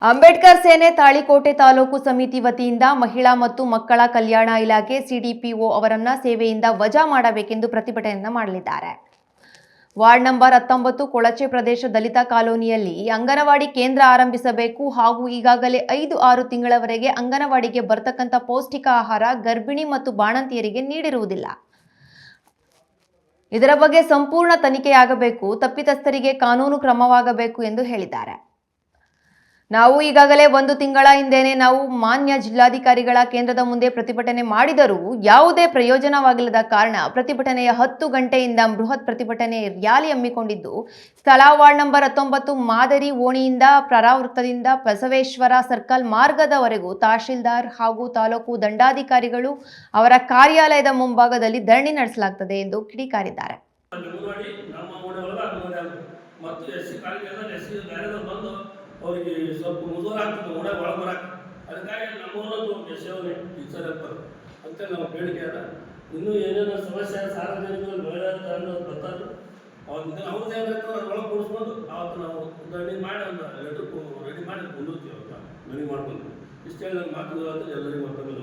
ಅಂಬೇಡ್ಕರ್ ಸೇನೆ ತಾಳಿಕೋಟೆ ತಾಲೂಕು ಸಮಿತಿ ವತಿಯಿಂದ ಮಹಿಳಾ ಮತ್ತು ಮಕ್ಕಳ ಕಲ್ಯಾಣ ಇಲಾಖೆ ಸಿಡಿಪಿಒ ಅವರನ್ನ ಸೇವೆಯಿಂದ ವಜಾ ಮಾಡಬೇಕೆಂದು ಪ್ರತಿಭಟನೆಯನ್ನು ಮಾಡಲಿದ್ದಾರೆ. ವಾರ್ಡ್ ನಂಬರ್ 19 ಕೊಳಚೆ ಪ್ರದೇಶ ದಲಿತ ಕಾಲೋನಿಯಲ್ಲಿ ಅಂಗನವಾಡಿ ಕೇಂದ್ರ ಆರಂಭಿಸಬೇಕು ಹಾಗೂ ಈಗಾಗಲೇ 5-6 ತಿಂಗಳವರೆಗೆ ಅಂಗನವಾಡಿಗೆ ಬರತಕ್ಕಂತ ಪೌಷ್ಟಿಕ ಆಹಾರ ಗರ್ಭಿಣಿ ಮತ್ತು ಬಾಣಂತಿಯರಿಗೆ ನೀಡಿರುವುದಿಲ್ಲ. ಇದರ ಬಗ್ಗೆ ಸಂಪೂರ್ಣ ತನಿಖೆಯಾಗಬೇಕು, ತಪ್ಪಿತಸ್ಥರಿಗೆ ಕಾನೂನು ಕ್ರಮವಾಗಬೇಕು ಎಂದು ಹೇಳಿದ್ದಾರೆ. ನಾವು ಈಗಾಗಲೇ 1 ತಿಂಗಳ ಹಿಂದೆನೇ ನಾವು ಮಾನ್ಯ ಜಿಲ್ಲಾಧಿಕಾರಿಗಳ ಕೇಂದ್ರದ ಮುಂದೆ ಪ್ರತಿಭಟನೆ ಮಾಡಿದರೂ ಯಾವುದೇ ಪ್ರಯೋಜನವಾಗಿಲ್ಲದ ಕಾರಣ ಪ್ರತಿಭಟನೆಯ 10 ಗಂಟೆಯಿಂದ ಬೃಹತ್ ಪ್ರತಿಭಟನೆ ರ್ಯಾಲಿ ಹಮ್ಮಿಕೊಂಡಿದ್ದು, ಸ್ಥಳ ವಾರ್ಡ್ ನಂಬರ್ 19 ಮಾದರಿ ಓಣಿಯಿಂದ ಪರಾವೃತ್ತದಿಂದ ಬಸವೇಶ್ವರ ಸರ್ಕಲ್ ಮಾರ್ಗದವರೆಗೂ ತಹಶೀಲ್ದಾರ್ ಹಾಗೂ ತಾಲೂಕು ದಂಡಾಧಿಕಾರಿಗಳು ಅವರ ಕಾರ್ಯಾಲಯದ ಮುಂಭಾಗದಲ್ಲಿ ಧರಣಿ ನಡೆಸಲಾಗುತ್ತದೆ ಎಂದು ಕಿಡಿಕಾರಿದ್ದಾರೆ. ಅವರಿಗೆ ಸ್ವಲ್ಪ ಮುಜುಗರ ಆಗ್ತದೆ ಒಳಗೆ ಬರಕ್ಕೆ. ಅದಕ್ಕಾಗಿ ನಮ್ಮೂರದ್ದು ಸೇವನೆ ಟೀಚರ್ ಇರ್ತಾರೆ ಅಂತ ನಾವು ಬೇಡಿಕೆ ಅದ. ಇನ್ನೂ ಏನೇನೋ ಸಮಸ್ಯೆ ಸಾರ್ವಜನಿಕರು ಬೆಳೆಯೋದು ಬರ್ತಾರೆ, ಅವ್ರದ್ದು ಅವ್ರದ್ದು ಏನಾಯ್ತು ಒಳಗೆ ಕೂಡಿಸ್ಕೊಂಡು ಅವತ್ತು ನಾವು ದಂಡಿ ಮಾಡಿ ಒಂದು ಲೆಟರ್ ರೆಡಿ ಮಾಡಿ ಬಂದಿರ್ತೀವಿ ಅಂತ ಮನೆ ಮಾಡ್ಕೊಂಡು. ಇಷ್ಟೇ ನನ್ನ ಮಾತುಗಳು ಎಲ್ಲರಿಗೂ ಮತ್ತೊಮ್ಮೆ